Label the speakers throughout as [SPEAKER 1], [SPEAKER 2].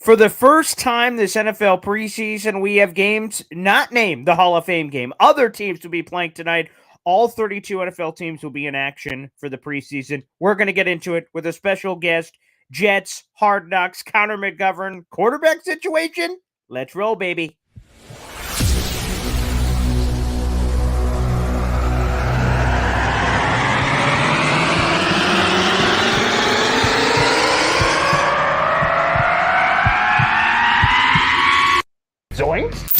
[SPEAKER 1] For the first time this NFL preseason, we have games not named the Hall of Fame game. Other teams will be playing tonight. All 32 NFL teams will be in action for the preseason. We're going to get into it with a special guest, Jets, Hard Knocks, Connor McGovern, quarterback situation. Let's roll, baby. Zoinks!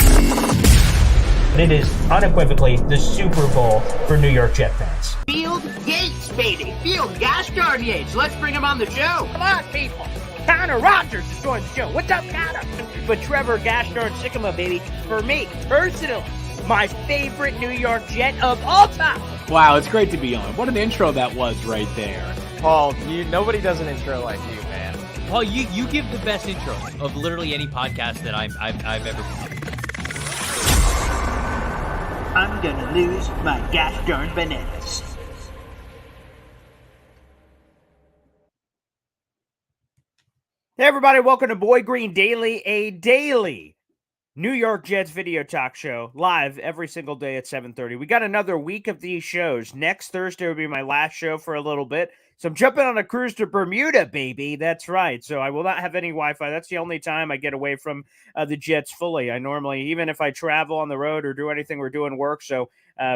[SPEAKER 1] It is unequivocally the Super Bowl for New York Jet fans.
[SPEAKER 2] Field Yates, baby. Field Gosh darn Yates. Let's bring him on the show.
[SPEAKER 1] Come on, people. Connor Rogers is joining the show. What's up, Connor? But Trevor Gosh darn Sycamore, baby, for me, personally, my favorite New York Jet of all time.
[SPEAKER 3] Wow, it's great to be on. What an intro that was right there.
[SPEAKER 4] Paul, nobody does an intro like you, man.
[SPEAKER 5] Paul, you give the best intro of literally any podcast that I've ever been on.
[SPEAKER 2] I'm gonna lose my gosh darn bananas.
[SPEAKER 1] Hey, everybody, welcome to Boy Green Daily, a daily New York Jets video talk show, live every single day at 7:30. We got another week of these shows. Next Thursday will be my last show for a little bit. So I'm jumping on a cruise to Bermuda, baby. That's right. So I will not have any Wi-Fi. That's the only time I get away from the Jets fully. I normally, even if I travel on the road or do anything, we're doing work. So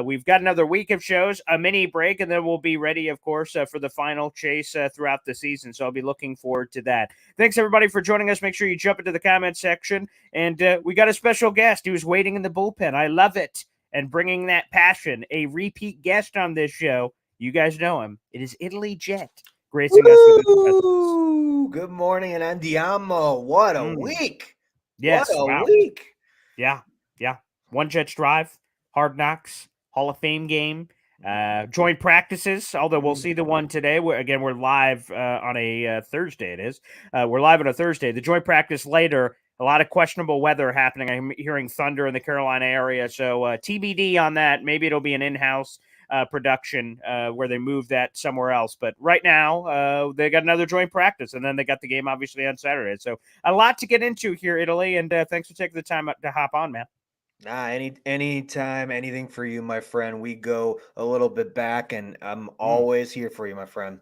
[SPEAKER 1] we've got another week of shows, a mini break, and then we'll be ready, of course, for the final chase throughout the season. So I'll be looking forward to that. Thanks, everybody, for joining us. Make sure you jump into the comments section. And we got a special guest who's waiting in the bullpen. I love it. And bringing that passion, a repeat guest on this show. You guys know him. It is Italy Jet gracing us with his presence.
[SPEAKER 6] Good morning and andiamo. What a week.
[SPEAKER 1] Yes.
[SPEAKER 6] What a week.
[SPEAKER 1] Yeah. One Jets Drive, Hard Knocks, Hall of Fame game, joint practices, although we'll see the one today. We're live on a Thursday, it is. We're live on a Thursday. The joint practice later, a lot of questionable weather happening. I'm hearing thunder in the Carolina area, so TBD on that. Maybe it'll be an in-house production where they move that somewhere else. But right now, they got another joint practice, and then they got the game obviously on Saturday. So a lot to get into here, Italy, and thanks for taking the time to hop on, man.
[SPEAKER 6] Nah, anytime, anything for you, my friend. We go a little bit back, and I'm always here for you, my friend.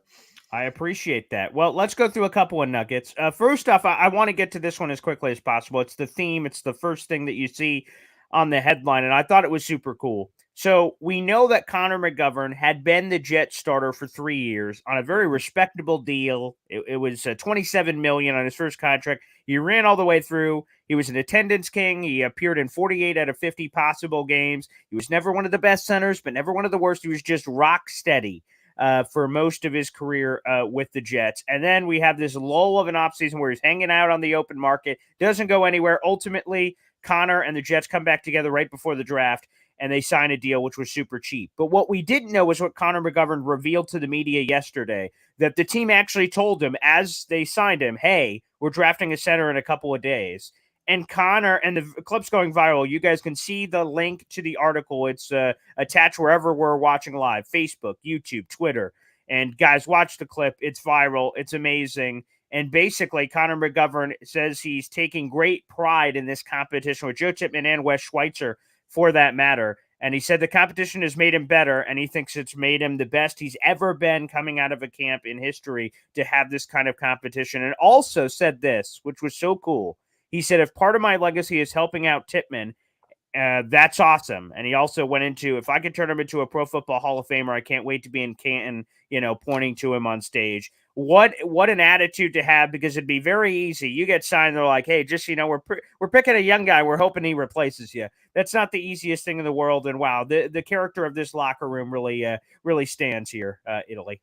[SPEAKER 1] I appreciate that. Well, let's go through a couple of nuggets. First off, I want to get to this one as quickly as possible. It's the theme. It's the first thing that you see on the headline, and I thought it was super cool. So we know that Connor McGovern had been the Jets starter for 3 years on a very respectable deal. It was $27 million on his first contract. He ran all the way through. He was an attendance king. He appeared in 48 out of 50 possible games. He was never one of the best centers, but never one of the worst. He was just rock steady for most of his career with the Jets. And then we have this lull of an offseason where he's hanging out on the open market, doesn't go anywhere. Ultimately, Connor and the Jets come back together right before the draft, and they sign a deal which was super cheap. But what we didn't know was what Connor McGovern revealed to the media yesterday, that the team actually told him as they signed him, hey, we're drafting a center in a couple of days. And Connor, and the clip's going viral. You guys can see the link to the article. It's attached wherever we're watching live, Facebook, YouTube, Twitter. And guys, watch the clip. It's viral. It's amazing. And basically, Connor McGovern says he's taking great pride in this competition with Joe Tippmann and Wes Schweitzer, for that matter. And he said the competition has made him better, and he thinks it's made him the best he's ever been coming out of a camp in history to have this kind of competition. And also said this, which was so cool. He said, if part of my legacy is helping out Tippmann, that's awesome. And he also went into, if I could turn him into a Pro Football Hall of Famer, I can't wait to be in Canton, pointing to him on stage. What an attitude to have, because it'd be very easy. You get signed, they're like, hey, just, we're picking a young guy. We're hoping he replaces you. That's not the easiest thing in the world. And wow, the character of this locker room really stands here, Italy.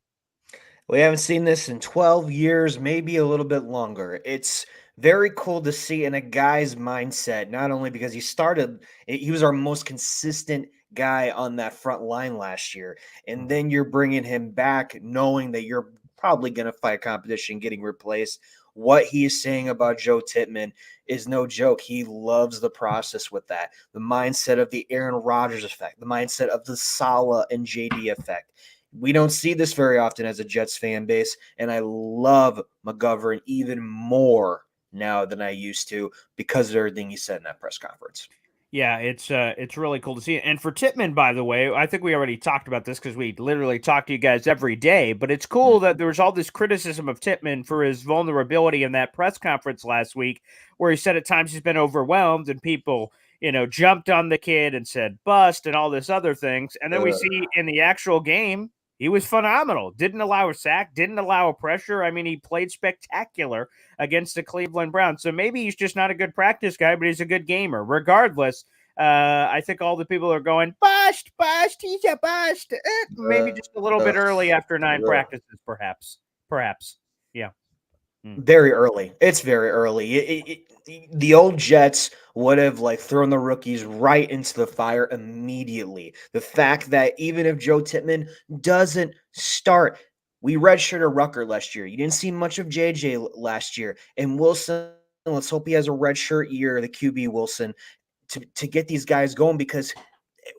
[SPEAKER 6] We haven't seen this in 12 years, maybe a little bit longer. It's very cool to see in a guy's mindset, not only because he was our most consistent guy on that front line last year, and then you're bringing him back knowing that you're probably going to fight competition getting replaced. What he is saying about Joe Tippmann is no joke. He loves the process with that. The mindset of the Aaron Rodgers effect, the mindset of the Saleh and JD effect. We don't see this very often as a Jets fan base, and I love McGovern even more now than I used to because of everything he said in that press conference.
[SPEAKER 1] Yeah, it's really cool to see. And for Tippmann, by the way, I think we already talked about this because we literally talk to you guys every day. But it's cool that there was all this criticism of Tippmann for his vulnerability in that press conference last week, where he said at times he's been overwhelmed and people, jumped on the kid and said bust and all this other things. And then we see in the actual game, he was phenomenal. Didn't allow a sack, didn't allow a pressure. I mean, he played spectacular against the Cleveland Browns. So maybe he's just not a good practice guy, but he's a good gamer. Regardless, I think all the people are going, bust, he's a bust. Maybe just a little bit early after 9 practices, perhaps. Yeah.
[SPEAKER 6] Very early. It's very early. The old Jets would have thrown the rookies right into the fire immediately. The fact that even if Joe Tippmann doesn't start, we redshirted Rucker last year. You didn't see much of JJ last year. And Wilson, let's hope he has a redshirt year, the QB Wilson, to get these guys going, because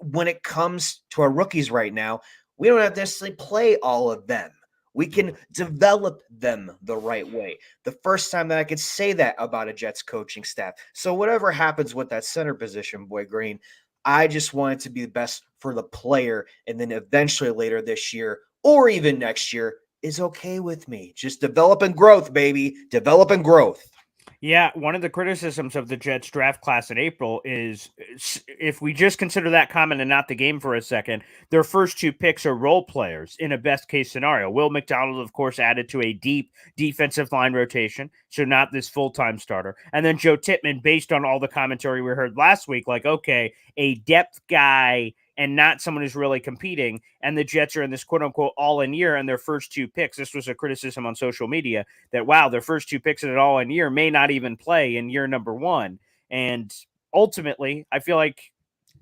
[SPEAKER 6] when it comes to our rookies right now, we don't have to necessarily play all of them. We can develop them the right way. The first time that I could say that about a Jets coaching staff. So whatever happens with that center position, Boy Green, I just want it to be the best for the player. And then eventually later this year or even next year is okay with me. Just develop and growth, baby. Develop and growth.
[SPEAKER 1] Yeah, one of the criticisms of the Jets draft class in April is, if we just consider that comment and not the game for a second, their first 2 picks are role players in a best case scenario. Will McDonald, of course, added to a deep defensive line rotation, so not this full-time starter. And then Joe Tippmann, based on all the commentary we heard last week, okay, a depth guy and not someone who's really competing. And the Jets are in this quote unquote all in year, and their first 2 picks. This was a criticism on social media that, wow, their first 2 picks in an all in year may not even play in year number 1. And ultimately, I feel like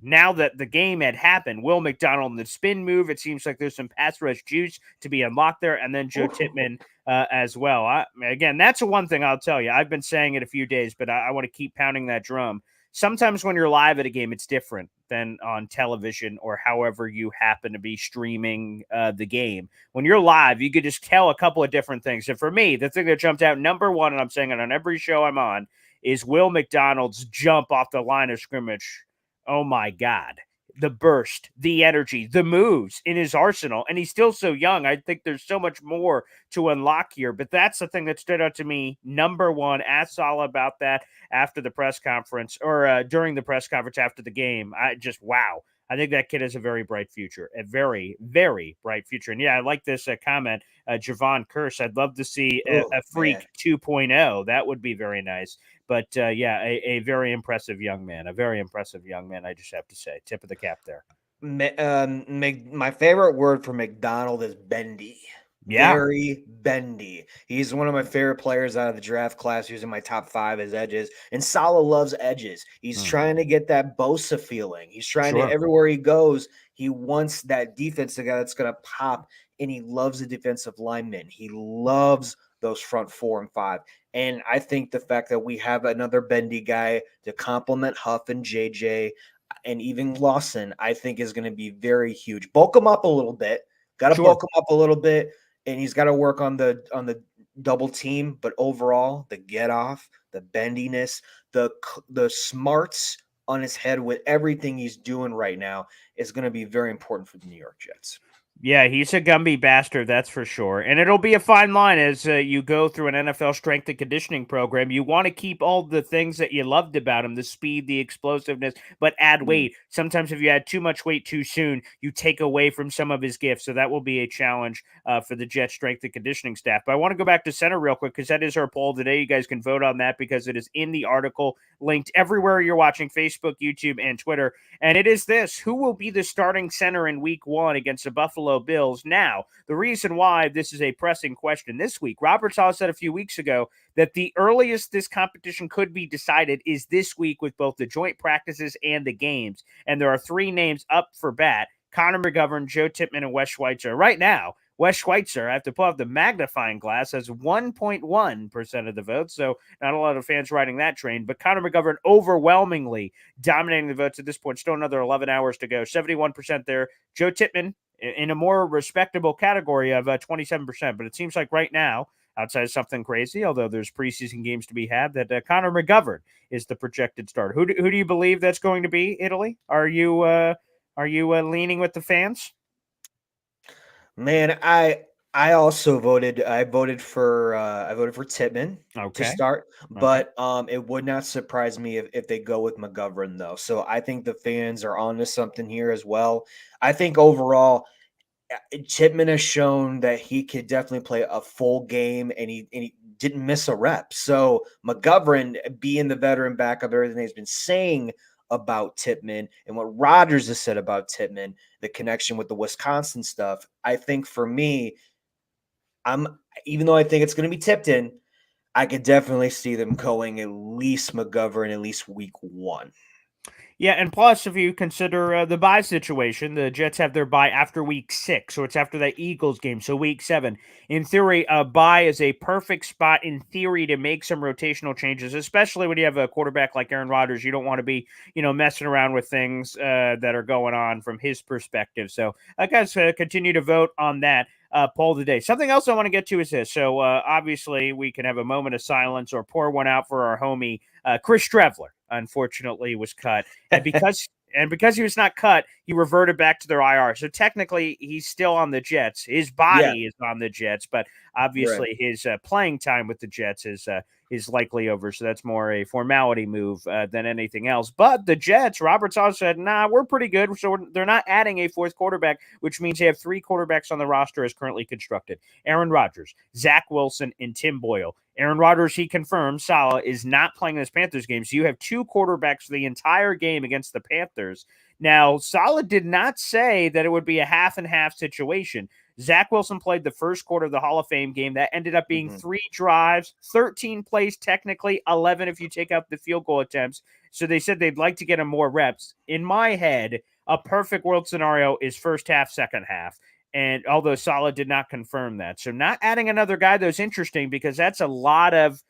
[SPEAKER 1] now that the game had happened, Will McDonald and the spin move, it seems like there's some pass rush juice to be unlocked there. And then Joe Tippmann as well. Again, that's the one thing I'll tell you. I've been saying it a few days, but I want to keep pounding that drum. Sometimes when you're live at a game, it's different than on television or however you happen to be streaming the game. When you're live, you could just tell a couple of different things. And for me, the thing that jumped out, number one, and I'm saying it on every show I'm on, is Will McDonald's jump off the line of scrimmage. Oh, my God. The burst, the energy, the moves in his arsenal. And he's still so young. I think there's so much more to unlock here. But that's the thing that stood out to me. Number one, asked all about that after the press conference or during the press conference after the game. Wow. I think that kid has a very bright future, a very, very bright future. And yeah, I like this comment, Javon Curse. I'd love to see a freak 2.0. That would be very nice. But a very impressive young man, I just have to say. Tip of the cap there.
[SPEAKER 6] My favorite word for McDonald is bendy.
[SPEAKER 1] Yeah.
[SPEAKER 6] Very bendy. He's one of my favorite players out of the draft class. He's in my top 5 as edges. And Saleh loves edges. He's trying to get that Bosa feeling. He's trying to, everywhere he goes, he wants that defense guy that's going to pop. And he loves the defensive linemen. He loves those front 4 and 5. And I think the fact that we have another bendy guy to complement Huff and JJ and even Lawson, I think is going to be very huge. Bulk him up a little bit. Got to bulk him up a little bit. And he's got to work on the double team, but overall, the get off, the bendiness, the smarts on his head with everything he's doing right now is going to be very important for the New York Jets.
[SPEAKER 1] Yeah, he's a Gumby bastard, that's for sure. And it'll be a fine line as you go through an NFL strength and conditioning program. You want to keep all the things that you loved about him, the speed, the explosiveness, but add weight. Sometimes if you add too much weight too soon, you take away from some of his gifts. So that will be a challenge for the Jets strength and conditioning staff. But I want to go back to center real quick because that is our poll today. You guys can vote on that because it is in the article linked everywhere you're watching, Facebook, YouTube, and Twitter. And it is this: who will be the starting center in week 1 against the Buffalo Bills? Now, the reason why this is a pressing question this week, Robert Saleh said a few weeks ago that the earliest this competition could be decided is this week with both the joint practices and the games. And there are 3 names up for bat: Connor McGovern, Joe Tippmann, and Wes Schweitzer. Right now, Wes Schweitzer, I have to pull out the magnifying glass, has 1.1% of the votes, so not a lot of fans riding that train. But Connor McGovern overwhelmingly dominating the votes at this point. Still another 11 hours to go. 71% there. Joe Tippmann in a more respectable category of 27%. But it seems like right now, outside of something crazy, although there's preseason games to be had, that Connor McGovern is the projected starter. Who do you believe that's going to be, Italy? Are you leaning with the fans?
[SPEAKER 6] Man, I also voted. I voted for Titman to
[SPEAKER 1] Okay.
[SPEAKER 6] start,
[SPEAKER 1] Okay.
[SPEAKER 6] but it would not surprise me if they go with McGovern though. So I think the fans are onto something here as well. I think overall, Chipman has shown that he could definitely play a full game, and he didn't miss a rep. So McGovern, being the veteran backup, everything he's been saying about Tippmann and what Rodgers has said about Tippmann, the connection with the Wisconsin stuff. I think for me, I'm even though I think it's going to be Tipton, I could definitely see them going at least McGovern at least week 1.
[SPEAKER 1] Yeah, and plus, if you consider the bye situation, the Jets have their bye after week 6, so it's after that Eagles game, so week 7. In theory, a bye is a perfect spot, in theory, to make some rotational changes, especially when you have a quarterback like Aaron Rodgers. You don't want to be, messing around with things that are going on from his perspective. So, guys, continue to vote on that. Poll today. Something else I want to get to is this. So, obviously, we can have a moment of silence or pour one out for our homie Chris Trevler. Unfortunately, was cut, and because he was not cut, he reverted back to their IR. So technically, he's still on the Jets. His
[SPEAKER 6] Yeah,
[SPEAKER 1] body is on the Jets, but
[SPEAKER 6] right.
[SPEAKER 1] obviously his playing time with the Jets is likely over. So that's more a formality move than anything else. But the Jets, Robert Saleh said, "Nah, we're pretty good." So they're not adding a fourth quarterback, which means they have 3 quarterbacks on the roster as currently constructed: Aaron Rodgers, Zach Wilson, and Tim Boyle. Aaron Rodgers, he confirmed, Saleh is not playing this Panthers game. So you have 2 quarterbacks for the entire game against the Panthers. Now, Saleh did not say that it would be a half and half situation. Zach Wilson played the first quarter of the Hall of Fame game. That ended up being 3 drives, 13 plays, technically 11 if you take out the field goal attempts. So they said they'd like to get him more reps. In my head, a perfect world scenario is first half, second half. And although Saleh did not confirm that. So not adding another guy, though, is interesting because that's a lot of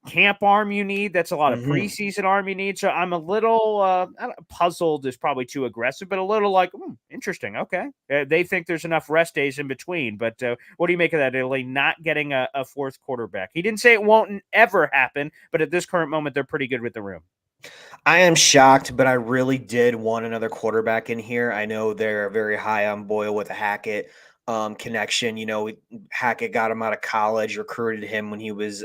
[SPEAKER 1] camp arm you need. That's a lot of preseason arm you need. So I'm a little puzzled is probably too aggressive, but a little like, interesting. Okay. They think there's enough rest days in between. But what do you make of that, Italy, not getting a 4th quarterback? He didn't say it won't ever happen, but at this current moment, they're pretty good with the room.
[SPEAKER 6] I am shocked, but I really did want another quarterback in here. I know they're very high on Boyle with a Hackett connection. Hackett got him out of college, recruited him when he was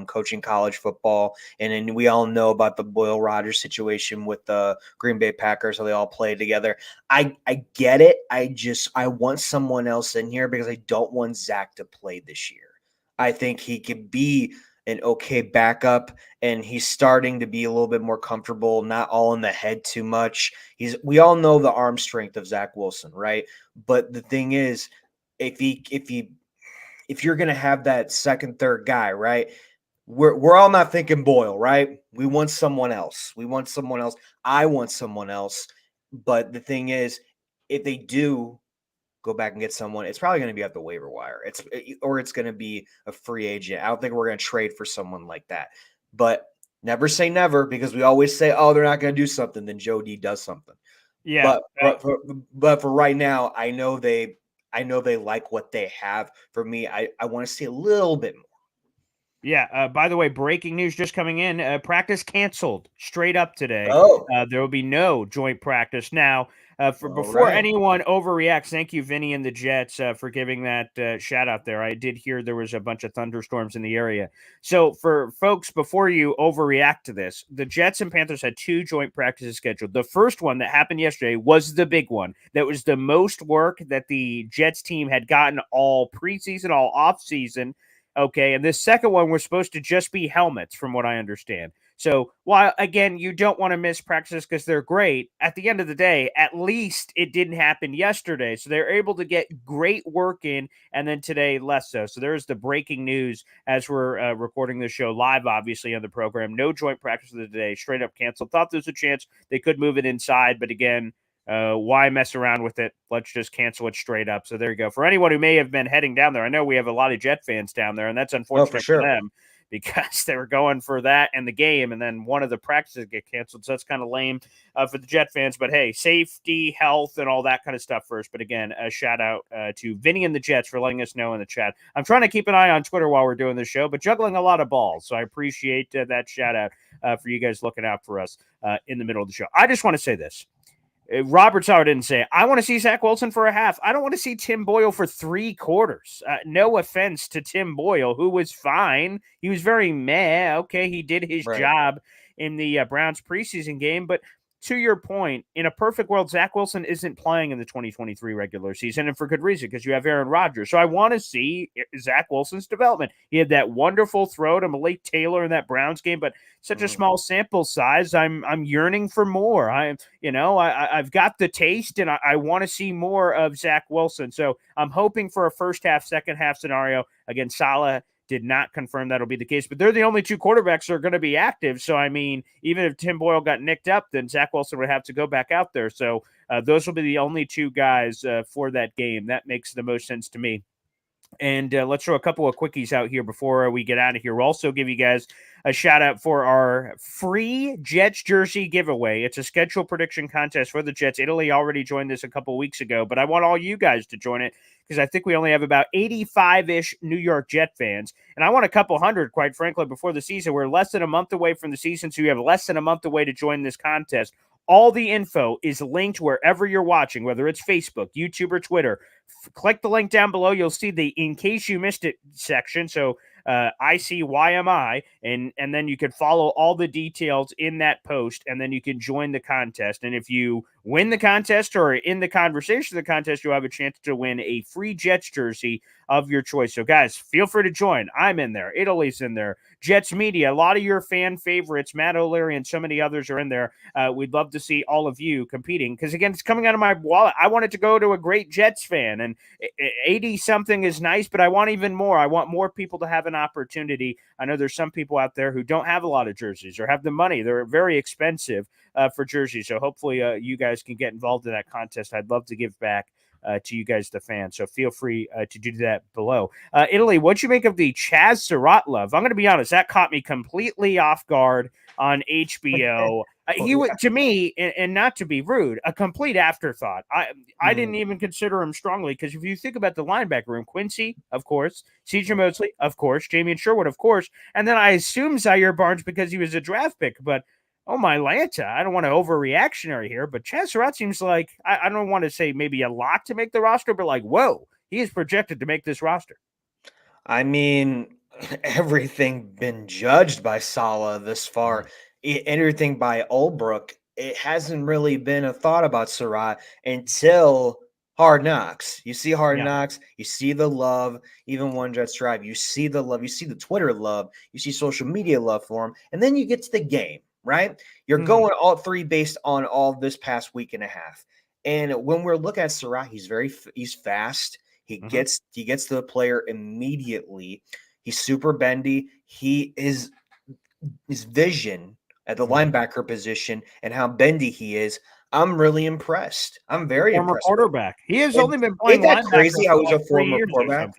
[SPEAKER 6] coaching college football. And then we all know about the Boyle Rodgers situation with the Green Bay Packers, how they all played together. I get it. I want someone else in here because I don't want Zach to play this year. I think he could be an okay backup, and he's starting to be a little bit more comfortable, not all in the head too much. We all know the arm strength of Zach Wilson, right? But the thing is, if you're gonna have that second, third guy, right? We're all not thinking Boyle, right? We want someone else. We want someone else. I want someone else. But the thing is, if they do go back and get someone, it's probably going to be at the waiver wire. It's going to be a free agent. I don't think we're going to trade for someone like that. But never say never, because we always say, oh, they're not going to do something. Then Joe D does something.
[SPEAKER 1] Yeah.
[SPEAKER 6] But for right now, I know they like what they have. For me, I want to see a little bit more.
[SPEAKER 1] Yeah. By the way, breaking news just coming in. Practice canceled straight up today.
[SPEAKER 6] Oh,
[SPEAKER 1] There will be no joint practice now. Before
[SPEAKER 6] right.
[SPEAKER 1] anyone overreacts, thank you, Vinny and the Jets, for giving that shout out there. I did hear there was a bunch of thunderstorms in the area. So for folks, before you overreact to this, the Jets and Panthers had 2 joint practices scheduled. The first one that happened yesterday was the big one. That was the most work that the Jets team had gotten all preseason, all offseason. Okay, and this second one was supposed to just be helmets, from what I understand. So, while again, you don't want to miss practices because they're great, at the end of the day, at least it didn't happen yesterday. So they're able to get great work in, and then today less so. So there's the breaking news as we're recording this show live, obviously, on the program. No joint practice of the day, straight up canceled. Thought there's a chance they could move it inside, but again, why mess around with it? Let's just cancel it straight up. So there you go. For anyone who may have been heading down there, I know we have a lot of Jet fans down there, and that's unfortunate
[SPEAKER 6] for sure.
[SPEAKER 1] for them. because they were going for that and the game, and then one of the practices get canceled. So that's kind of lame for the Jet fans. But hey, safety, health, and all that kind of stuff first. But again, a shout out to Vinny and the Jets for letting us know in the chat. I'm trying to keep an eye on Twitter while we're doing this show, but juggling a lot of balls. So I appreciate that shout out for you guys looking out for us in the middle of the show. I just want to say this. Robert Sauer didn't say it. I want to see Zach Wilson for a half. I don't want to see Tim Boyle for 3 quarters. No offense to Tim Boyle, who was fine. He was very meh. Okay, he did his job in the Browns preseason game. But to your point, in a perfect world, Zach Wilson isn't playing in the 2023 regular season, and for good reason, because you have Aaron Rodgers. So I want to see Zach Wilson's development. He had that wonderful throw to Malik Taylor in that Browns game, but such a small sample size. I'm yearning for more. I've got the taste, and I want to see more of Zach Wilson. So I'm hoping for a first half, second half scenario. Again, Saleh did not confirm that'll be the case, but they're the only 2 quarterbacks that are going to be active. So, I mean, even if Tim Boyle got nicked up, then Zach Wilson would have to go back out there. So those will be the only 2 guys for that game. That makes the most sense to me. And let's throw a couple of quickies out here before we get out of here. We'll also give you guys a shout out for our free Jets jersey giveaway. It's a schedule prediction contest for the Jets. Italy already joined this a couple of weeks ago, but I want all you guys to join it because I think we only have about 85-ish New York Jet fans. And I want a couple hundred, quite frankly, before the season. We're less than a month away from the season, so you have less than a month away to join this contest. All the info is linked wherever you're watching, whether it's Facebook, YouTube, or Twitter. Click the link down below. You'll see the In Case You Missed It section. So ICYMI, and then you can follow all the details in that post, and then you can join the contest. And if you win the contest or in the conversation of the contest, you'll have a chance to win a free Jets jersey of your choice. So, guys, feel free to join. I'm in there. Italy's in there. Jets Media, a lot of your fan favorites, Matt O'Leary and so many others are in there. We'd love to see all of you competing because, again, it's coming out of my wallet. I want it to go to a great Jets fan, and 80-something is nice, but I want even more. I want more people to have an opportunity. I know there's some people out there who don't have a lot of jerseys or have the money. They're very expensive for jerseys, so hopefully you guys can get involved in that contest. I'd love to give back to you guys, the fans. So feel free to do that below. Italy, what'd you make of the Chaz Surratt love? I'm going to be honest, that caught me completely off guard on HBO. He was, to me, and not to be rude, a complete afterthought. I didn't even consider him strongly because if you think about the linebacker room, Quincy, of course, C.J. Mosley, of course, Jamie and Sherwood, of course, and then I assume Zaire Barnes because he was a draft pick, but oh my Lanta, I don't want to overreactionary here, but Chaz Surratt seems like, I don't want to say maybe a lot to make the roster, but like, whoa, he is projected to make this roster.
[SPEAKER 6] I mean, everything been judged by Saleh this far. Everything by Ulbrook. It hasn't really been a thought about Surratt until Hard Knocks. You see Hard Knocks, you see the love, even One Jets Drive, you see the love, you see the Twitter love, you see social media love for him, and then you get to the game. Right? You're going all 3 based on all this past week and a half. And when we're looking at Surratt, he's fast. He gets to the player immediately. He's super bendy. His vision at the linebacker position and how bendy he is, I'm really impressed. I'm very
[SPEAKER 1] former
[SPEAKER 6] impressed.
[SPEAKER 1] Quarterback. He has only been playing.
[SPEAKER 6] Ain't that crazy? How he's a former quarterback.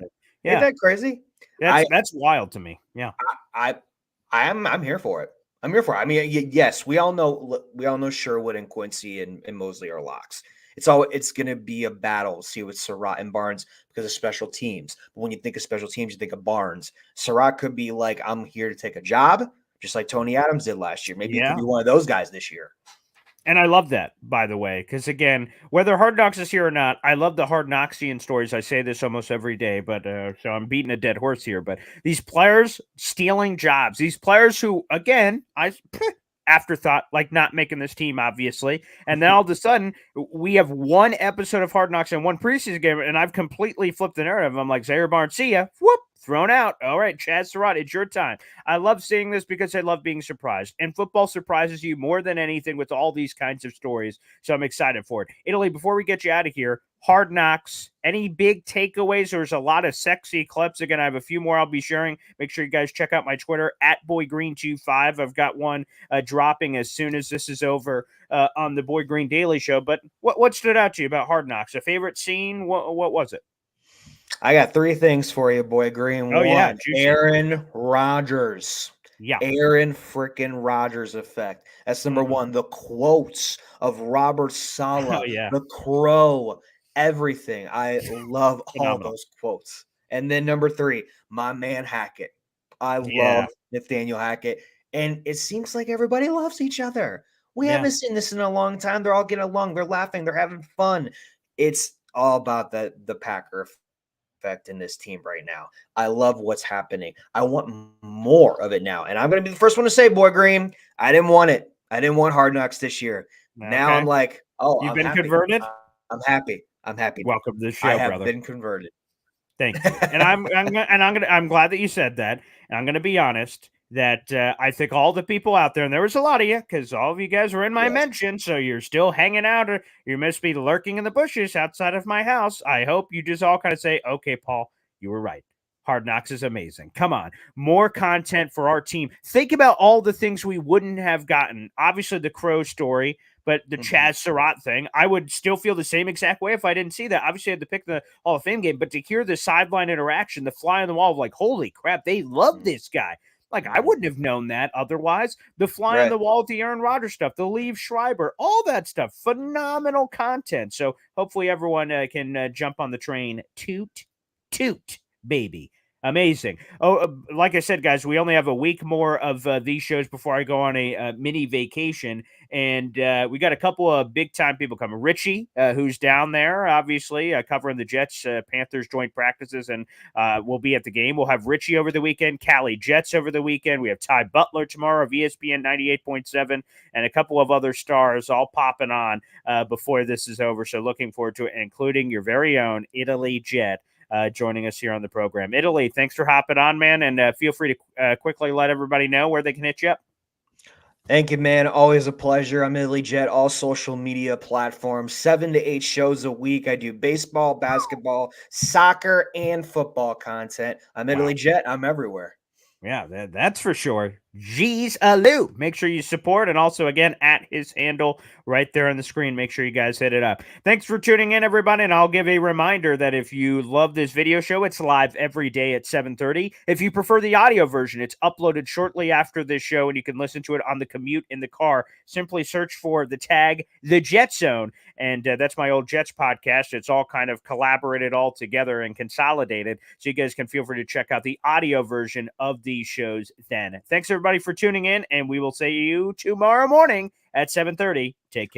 [SPEAKER 1] Yeah.
[SPEAKER 6] Ain't that crazy?
[SPEAKER 1] That's wild to me. Yeah.
[SPEAKER 6] I'm here for it. I'm here for it. I mean, yes, we all know Sherwood and Quincy and Mosley are locks. It's going to be a battle, see, with Surratt and Barnes because of special teams. But when you think of special teams, you think of Barnes. Surratt could be like, I'm here to take a job, just like Tony Adams did last year. Maybe he could be one of those guys this year.
[SPEAKER 1] And I love that, by the way, because, again, whether Hard Knocks is here or not, I love the Hard Knocksian stories. I say this almost every day, but so I'm beating a dead horse here. But these players stealing jobs, these players who, again, afterthought, like not making this team, obviously. And then all of a sudden, we have one episode of Hard Knocks and one preseason game, and I've completely flipped the narrative. I'm like, Zaire Barnes, see ya. Whoop. Thrown out. All right, Chaz Surratt, it's your time. I love seeing this because I love being surprised. And football surprises you more than anything with all these kinds of stories. So I'm excited for it. Italy, before we get you out of here, Hard Knocks, any big takeaways? There's a lot of sexy clips. Again, I have a few more I'll be sharing. Make sure you guys check out my Twitter, @BoyGreen25. I've got one dropping as soon as this is over on the Boy Green Daily Show. But what stood out to you about Hard Knocks? A favorite scene? What was it?
[SPEAKER 6] I got three things for you, Boy Green.
[SPEAKER 1] Oh, yeah,
[SPEAKER 6] One,
[SPEAKER 1] juicy.
[SPEAKER 6] Aaron Rodgers.
[SPEAKER 1] Yeah.
[SPEAKER 6] Aaron freaking Rodgers effect. That's number
[SPEAKER 1] Mhm.
[SPEAKER 6] one. The quotes of Robert
[SPEAKER 1] Oh,
[SPEAKER 6] Saleh,
[SPEAKER 1] yeah.
[SPEAKER 6] the Crow, everything. I love all
[SPEAKER 1] Phenomenal.
[SPEAKER 6] those quotes. And then number three, my man Hackett. I
[SPEAKER 1] Yeah.
[SPEAKER 6] love Nathaniel Hackett. And it seems like everybody loves each other. We
[SPEAKER 1] Yeah.
[SPEAKER 6] haven't seen this in a long time. They're all getting along. They're laughing. They're having fun. It's all about the Packer effect in this team right now. I love what's happening. I want more of it now. And I'm going to be the first one to say, Boy Green, I didn't want it. I didn't want Hard Knocks this year. Now
[SPEAKER 1] Okay.
[SPEAKER 6] I'm like, oh,
[SPEAKER 1] You've
[SPEAKER 6] I'm
[SPEAKER 1] been
[SPEAKER 6] happy.
[SPEAKER 1] converted?
[SPEAKER 6] I'm happy. I'm happy.
[SPEAKER 1] Welcome to the
[SPEAKER 6] I
[SPEAKER 1] show,
[SPEAKER 6] have
[SPEAKER 1] brother.
[SPEAKER 6] been converted.
[SPEAKER 1] Thank you. And I'm glad that you said that. And I'm gonna be honest that I think all the people out there, and there was a lot of you, because all of you guys were in my
[SPEAKER 6] Yes.
[SPEAKER 1] mention, so you're still hanging out, or you must be lurking in the bushes outside of my house. I hope you just all kind of say, "Okay, Paul, you were right. Hard Knocks is amazing. Come on, more content for our team." Think about all the things we wouldn't have gotten. Obviously, the Crow story, but the
[SPEAKER 6] Mhm.
[SPEAKER 1] Chaz Surratt thing, I would still feel the same exact way if I didn't see that. Obviously, I had to pick the Hall of Fame game, but to hear the sideline interaction, the fly on the wall of like, holy crap, they love
[SPEAKER 6] Mhm.
[SPEAKER 1] this guy. Like, I
[SPEAKER 6] Mhm.
[SPEAKER 1] wouldn't have known that otherwise. The fly on
[SPEAKER 6] Right.
[SPEAKER 1] the wall with the Aaron Rodgers stuff, the Liev Schreiber, all that stuff, phenomenal content. So hopefully everyone can jump on the train. Toot, toot, baby. Amazing. Oh, like I said, guys, we only have a week more of these shows before I go on a mini vacation. And we got a couple of big time people coming. Richie, who's down there, obviously, covering the Jets, Panthers joint practices, and we'll be at the game. We'll have Richie over the weekend, Cali Jets over the weekend. We have Ty Butler tomorrow of ESPN 98.7, and a couple of other stars all popping on before this is over. So looking forward to it, including your very own Italy Jet. Joining us here on the program. Italy, thanks for hopping on, man, and feel free to quickly let everybody know where they can hit you up.
[SPEAKER 6] Thank you, man. Always a pleasure. I'm Italy Jet, all social media platforms, 7 to 8 shows a week. I do baseball, basketball, soccer, and football content. I'm
[SPEAKER 1] Wow.
[SPEAKER 6] Italy Jet. I'm everywhere.
[SPEAKER 1] Yeah, that's for sure. Jeez, Aloo. Make sure you support, and also again at his handle right there on the screen. Make sure you guys hit it up. Thanks for tuning in, everybody. And I'll give a reminder that if you love this video show, it's live every day at 7:30. If you prefer the audio version, it's uploaded shortly after this show, and you can listen to it on the commute in the car. Simply search for the tag The Jet Zone, and that's my old Jets podcast. It's all kind of collaborated all together and consolidated, so you guys can feel free to check out the audio version of these shows then. Thanks everybody for tuning in, and we will see you tomorrow morning at 7:30. Take care.